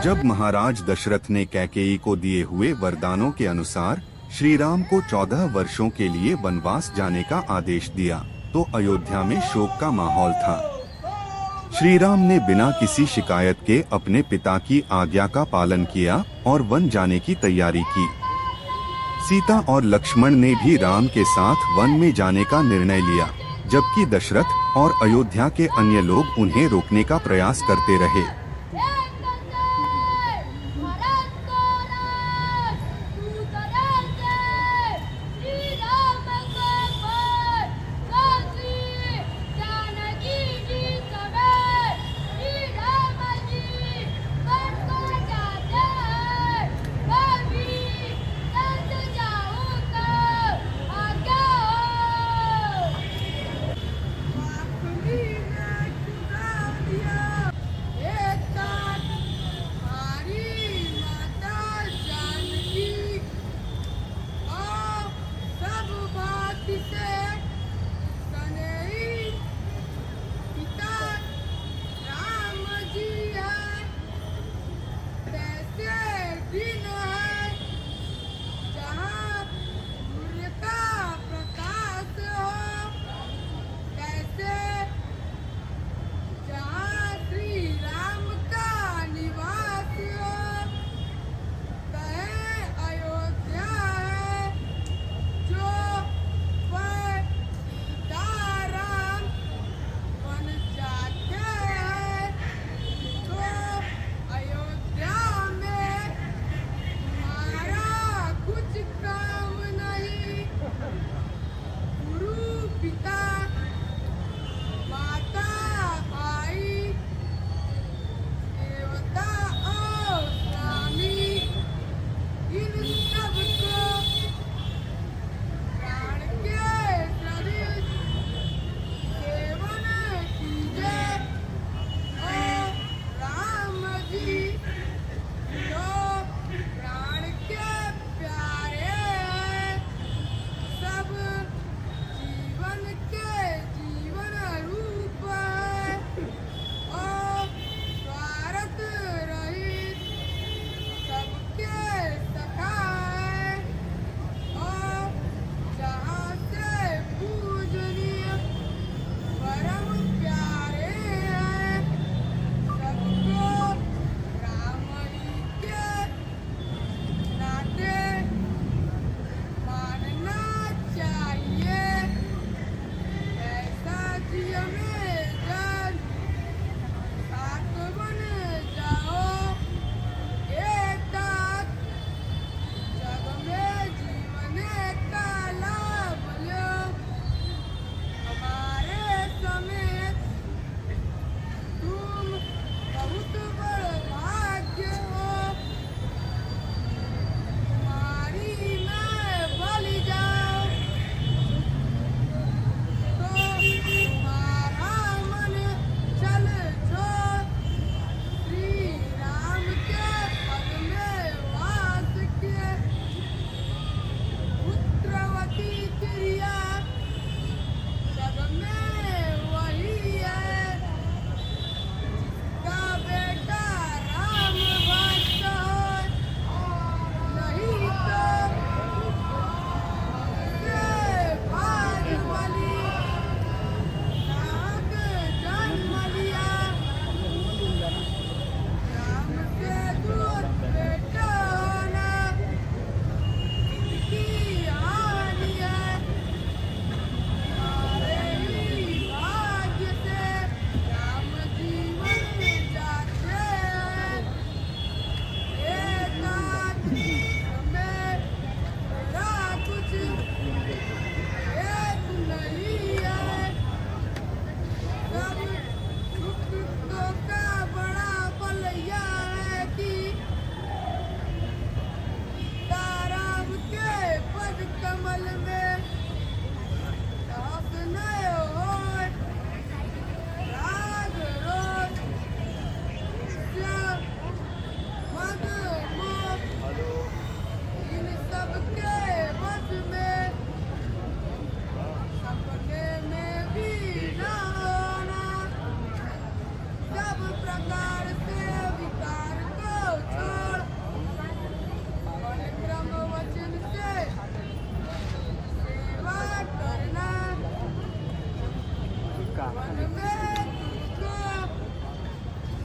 जब महाराज दशरथ ने कैकेयी को दिए हुए वरदानों के अनुसार श्री राम को 14 वर्षों के लिए वनवास जाने का आदेश दिया, तो अयोध्या में शोक का माहौल था। श्री राम ने बिना किसी शिकायत के अपने पिता की आज्ञा का पालन किया और वन जाने की तैयारी की। सीता और लक्ष्मण ने भी राम के साथ वन में जाने का निर्णय लिया, जबकि दशरथ और अयोध्या के अन्य लोग उन्हें रोकने का प्रयास करते रहे।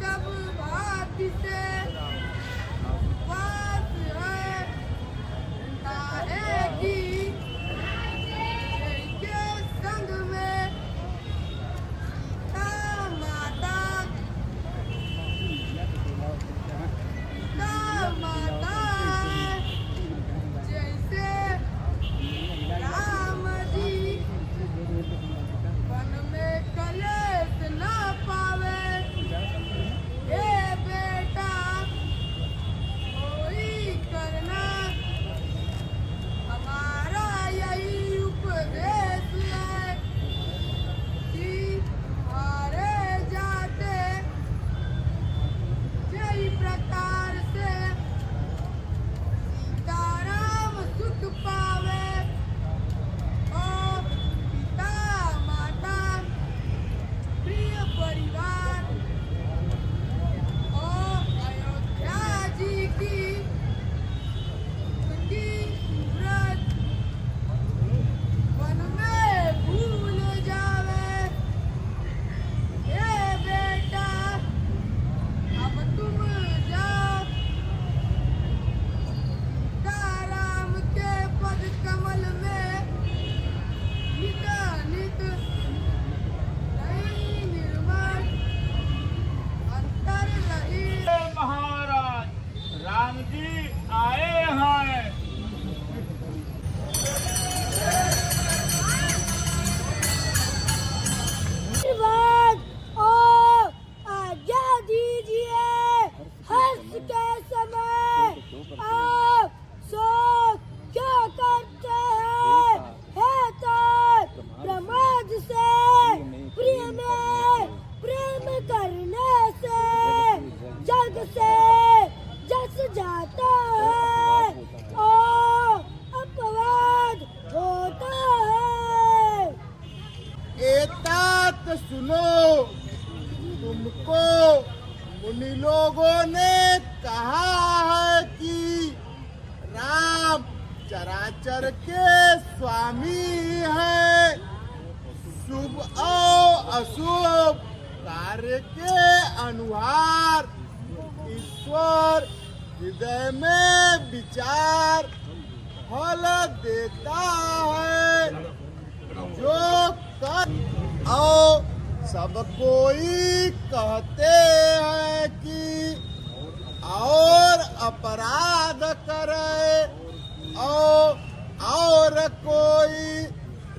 सब बात से बात है आएगी के संग में सीता माता जैसे राम जी वन में कलेश न पावे हे बेटा कोई करना हमारा यही उपदेश है कि हारे जाते जय प्रकार से सीताराम सुख पावे और पिता माता प्रिय परिवार और अयोध्या जी की व्रत वन में भूल जावे हे बेटा अब तुम जाओ सीताराम के पद कमल में नित नित नई निर्मल अंतर रही महाराज राम जी आए हैं। आशीर्वाद और आज्ञा दीजिए हर्ष के समय आप शोक क्यों करते हैं हे तात प्रमाद से प्रिय में प्रेम करने से जग से जस जाता है और अपवाद होता है। एतात सुनो, तुमको मुनि लोगों ने कहा है कि राम चराचर के स्वामी है। शुभ और अशुभ कार्य के अनुहार ईश्वर हृदय में विचार फल देता है। जो कर और सब कोई कहते हैं कि और अपराध करे और कोई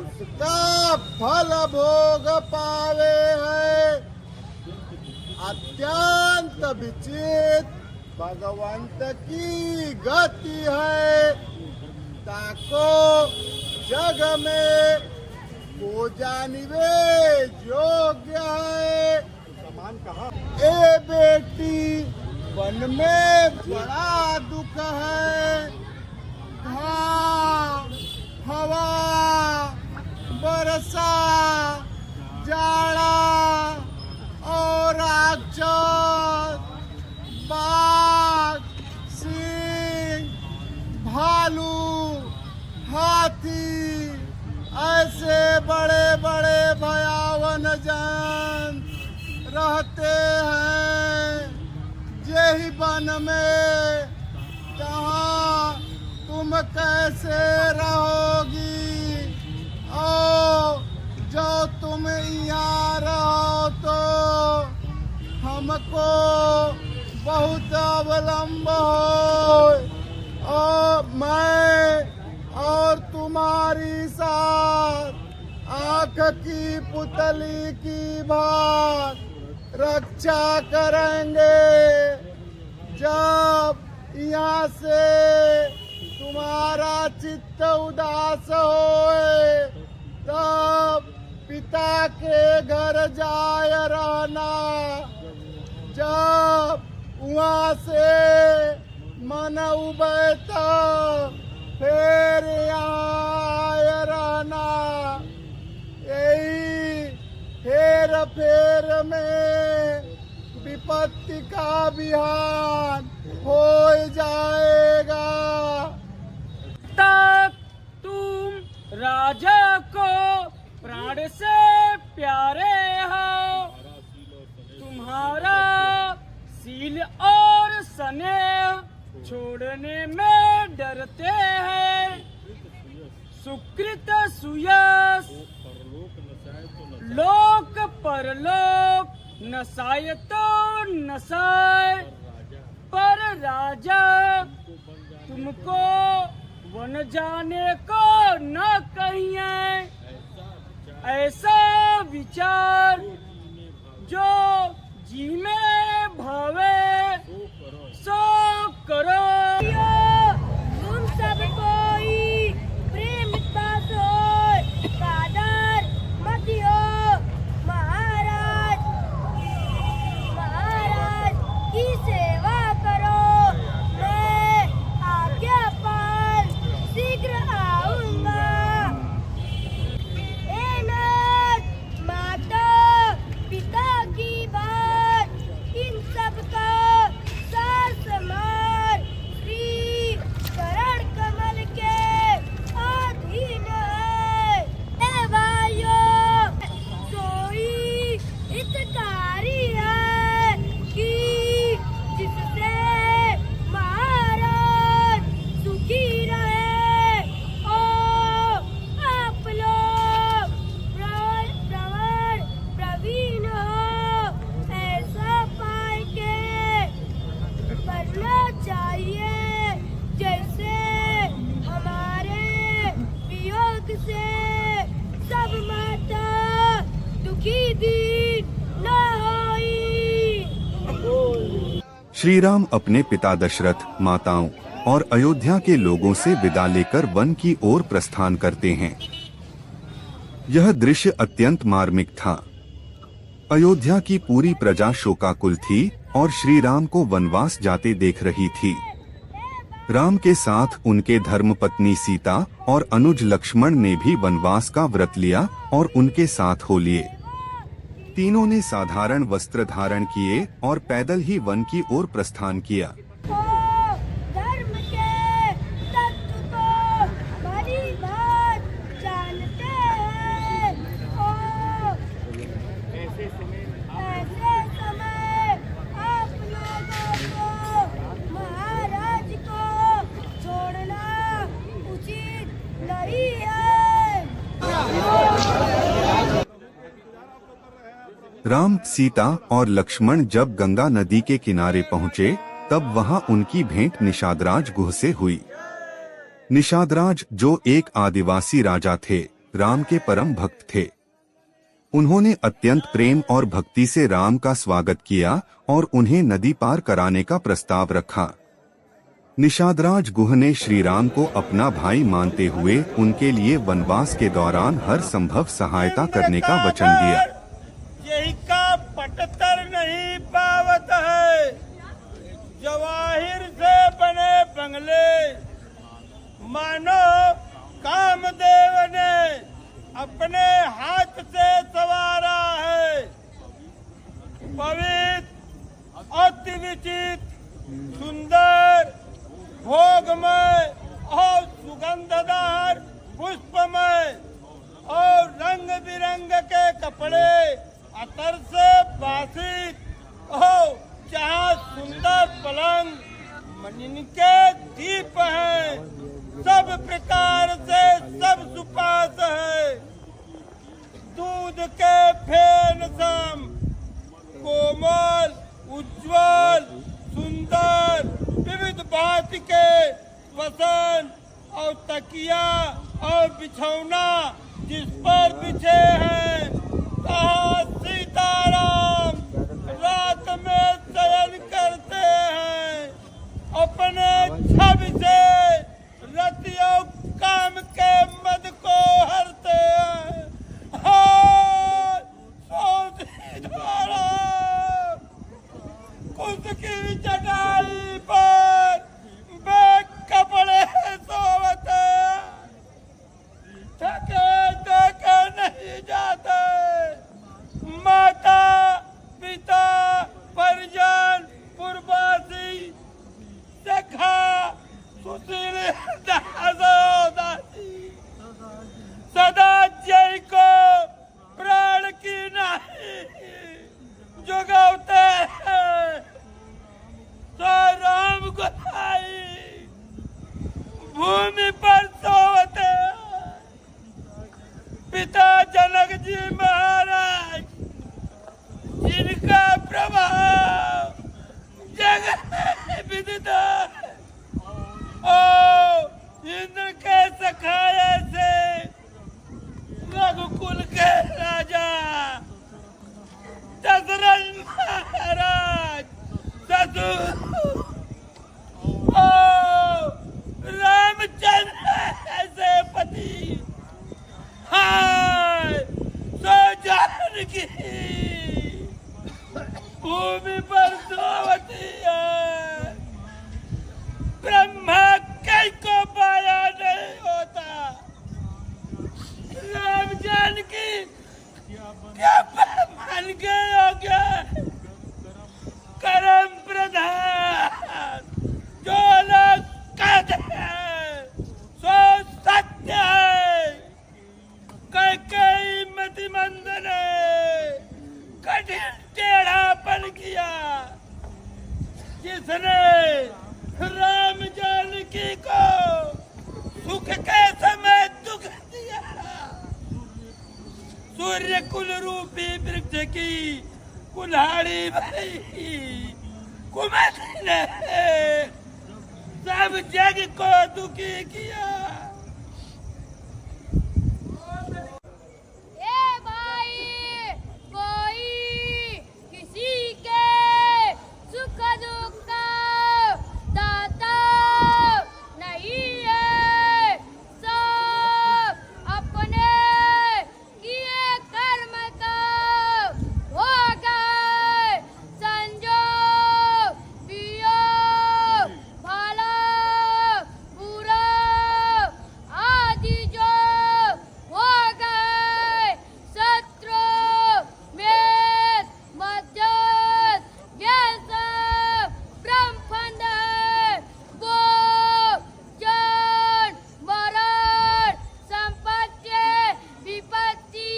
उसका फल भोग पावे है। अत्यंत विचित्र भगवंत की गति है। ताको जग में को जानिवे योग्य है। समान कहा ए बेटी वन में बड़ा दुख है। घाम हवा बरसा जाड़ा और राक्षस बाघ सिंह भालू हाथी ऐसे बड़े बड़े भयावन जंतु रहते हैं। यही वन में जहाँ तुम कैसे रहोगी और जो तुम यहाँ रहो तो हमको बहुत अवलंब हो और मैं और तुम्हारी साथ आँख की पुतली की बात रक्षा करेंगे। जब यहाँ से तुम्हारा चित्त उदास होए तब पिता के घर जाय रहना। जब वहाँ से मन उबे तब फिर यहाँ आय रहना। यही फेर फेर में विपत्ति का बिहान हो जाएगा। तक तुम राजा को प्राण से प्यारे स्नेह छोड़ने में डरते हैं। सुकृत सुयश लोक परलोक नसाय तो नसाय, पर राजा तुमको वन जाने को न कहिए। ऐसा विचार जो जी में भावे सो करो। तुम सब कोई प्रेम पास हो, कादर मत हो। महाराज की सेवा करो। मैं आज्ञा पाल शीघ्र आऊंगा। ए नाथ, माता पिता की बात इन सब का सार समार श्री करण कमल के अधीन है। ए भाइयों, कोई हितकारी है कि जिससे महाराज सुखी रहे। ओ आप लोग प्रवण प्रवीण हो, ऐसा पाए के करना चाहिए। जैसे हमारे वियोग से सब माता दुखी दिन न होई। श्री राम अपने पिता दशरथ, माताओं और अयोध्या के लोगों से विदा लेकर वन की ओर प्रस्थान करते हैं। यह दृश्य अत्यंत मार्मिक था। अयोध्या की पूरी प्रजा शोकाकुल थी और श्री राम को वनवास जाते देख रही थी। राम के साथ उनके धर्मपत्नी सीता और अनुज लक्ष्मण ने भी वनवास का व्रत लिया और उनके साथ हो लिए। तीनों ने साधारण वस्त्र धारण किए और पैदल ही वन की ओर प्रस्थान किया। धर्म के तत्व को भली भांत जानते हैं। ऐसे समय आप लोगों को महाराज को छोड़ना उचित नहीं है। राम, सीता और लक्ष्मण जब गंगा नदी के किनारे पहुँचे तब वहां उनकी भेंट निषादराज गुह से हुई। निषादराज, जो एक आदिवासी राजा थे, राम के परम भक्त थे। उन्होंने अत्यंत प्रेम और भक्ति से राम का स्वागत किया और उन्हें नदी पार कराने का प्रस्ताव रखा। निषादराज गुह ने श्री राम को अपना भाई मानते हुए उनके लिए वनवास के दौरान हर संभव सहायता करने का वचन दिया। यही का पटतर नहीं पावत है, जवाहिर से बने बंगले मानो कामदेव ने अपने हाथ से सवारा है। पवित्र अति विचित्र सुंदर भोगमय और सुगंधदार पुष्पमय और रंग बिरंग के कपड़े अतर से बासित हो, जहाँ सुंदर पलंग मणि के दीप हैं, सब प्रकार से सब सुपास है। दूध के फेन सम कोमल उज्ज्वल सुंदर विविध भांति के वसन और तकिया और बिछौना जिस पर बिछे हैं, कहा सीताराम रात में शयन करते हैं। अपने छवि से रतियों काम के मद को हरते हैं। सीताराम कुछ की चटाई पर बेग कपड़े सोवते, थके थके नहीं जाते। की भूमि पर सोवती है। ब्रह्मा कई को पाया नहीं होता। राम जानकी क्या मान गए हो क्या? कर्म प्रधान जो लोग कहते हैं सो सत्य है। कई मतिमंद ने कठिन टेढ़ापन किया, जिसने राम जानकी को सुख के समय दुख दिया। सूर्य कुल रूपी वृक्ष की कुल्हाड़ी भरी कुमति ने सब जग को दुखी किया। ए भाई, कोई किसी के सुख दुख का दाता नहीं है। सब अपने किए कर्म का भोग है। संजोग वियोग भला बुरा आदि जो भोग है। शत्रु मेद मध्यस्थ ये सब ब्रह्मफंड है। वो जन मरण संपत्ति विपत्ति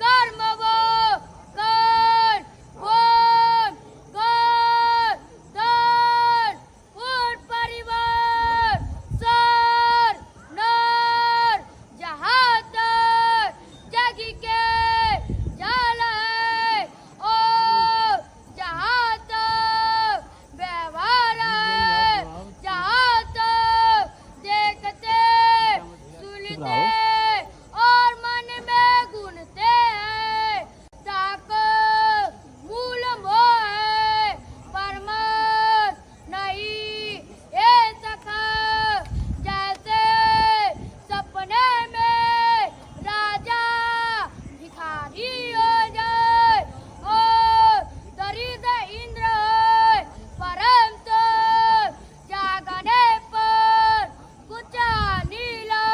कर्म वो कर भोग कर धन और परिवार सर नर जहाँ तक जग के जाल है और जहाँ तक व्यवहार है। जहाँ तक देखते सुनते और मन में गुनते हैं। ताक मूल मोह है परमार्थ नहीं ये सखा। जैसे सपने में राजा भिखारी हो जाए और दरिद्र इंद्र है। परंतु जागने पर कुछ नीला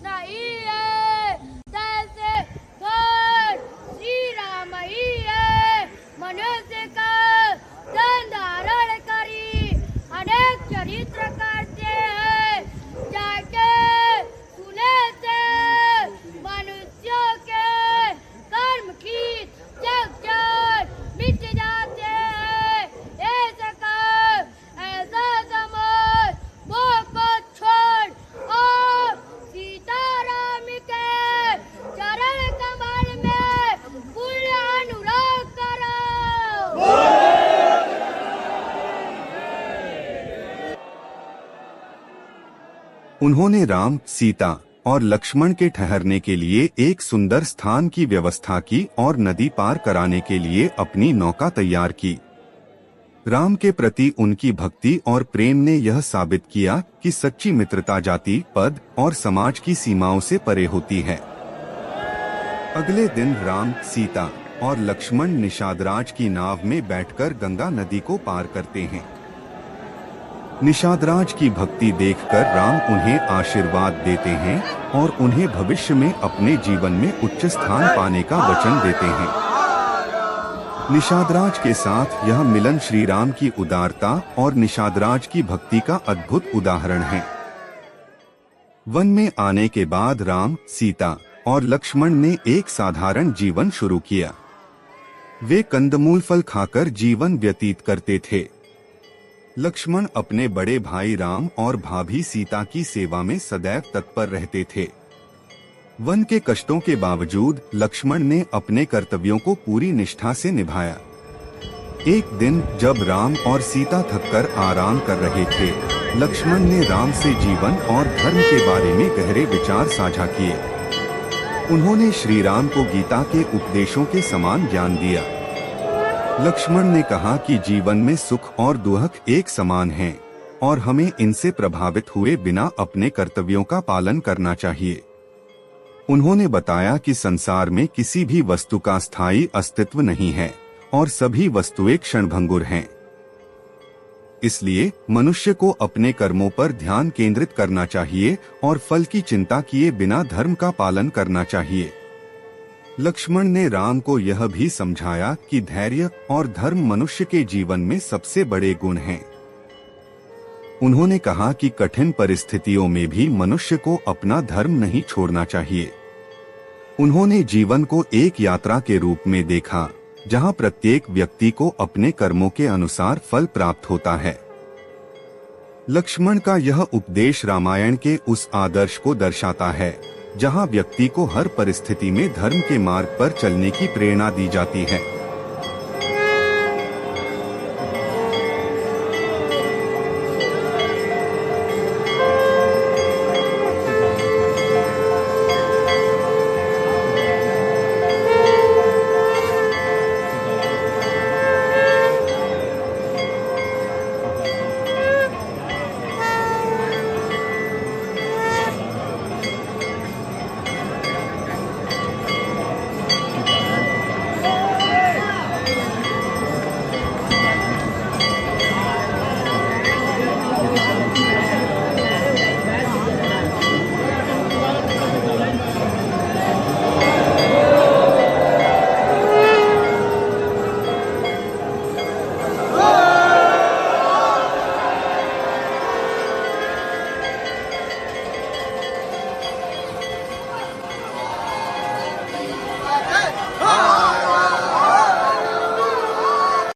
नहीं है। जैसे घर श्री राम ही है। मनुष्य का धन धारण करी अनेक चरित्र करते हैं। जाके सुने से मनुष्यों के कर्म की जग मिट जाते हैं। ऐसा कर ऐसा समझ वो को छोड़ और सीताराम के चरण कमल में पुण्य अनुराग करो। उन्होंने राम, सीता और लक्ष्मण के ठहरने के लिए एक सुंदर स्थान की व्यवस्था की और नदी पार कराने के लिए अपनी नौका तैयार की। राम के प्रति उनकी भक्ति और प्रेम ने यह साबित किया कि सच्ची मित्रता जाति, पद और समाज की सीमाओं से परे होती है। अगले दिन राम, सीता और लक्ष्मण निषादराज की नाव में बैठकर गंगा नदी को पार करते हैं। निषादराज की भक्ति देखकर राम उन्हें आशीर्वाद देते हैं और उन्हें भविष्य में अपने जीवन में उच्च स्थान पाने का वचन देते हैं। निषादराज के साथ यह मिलन श्री राम की उदारता और निषादराज की भक्ति का अद्भुत उदाहरण है। वन में आने के बाद राम, सीता और लक्ष्मण ने एक साधारण जीवन शुरू किया। वे कंदमूल फल खाकर जीवन व्यतीत करते थे। लक्ष्मण अपने बड़े भाई राम और भाभी सीता की सेवा में सदैव तत्पर रहते थे। वन के कष्टों के बावजूद लक्ष्मण ने अपने कर्तव्यों को पूरी निष्ठा से निभाया। एक दिन जब राम और सीता थककर आराम कर रहे थे, लक्ष्मण ने राम से जीवन और धर्म के बारे में गहरे विचार साझा किए। उन्होंने श्री राम को गीता के उपदेशों के समान ज्ञान दिया। लक्ष्मण ने कहा कि जीवन में सुख और दुख एक समान हैं और हमें इनसे प्रभावित हुए बिना अपने कर्तव्यों का पालन करना चाहिए। उन्होंने बताया कि संसार में किसी भी वस्तु का स्थायी अस्तित्व नहीं है और सभी वस्तुएं क्षणभंगुर हैं। इसलिए मनुष्य को अपने कर्मों पर ध्यान केंद्रित करना चाहिए और फल की चिंता किए बिना धर्म का पालन करना चाहिए। लक्ष्मण ने राम को यह भी समझाया कि धैर्य और धर्म मनुष्य के जीवन में सबसे बड़े गुण हैं। उन्होंने कहा कि कठिन परिस्थितियों में भी मनुष्य को अपना धर्म नहीं छोड़ना चाहिए। उन्होंने जीवन को एक यात्रा के रूप में देखा, जहां प्रत्येक व्यक्ति को अपने कर्मों के अनुसार फल प्राप्त होता है। लक्ष्मण का यह उपदेश रामायण के उस आदर्श को दर्शाता है, जहां व्यक्ति को हर परिस्थिति में धर्म के मार्ग पर चलने की प्रेरणा दी जाती है।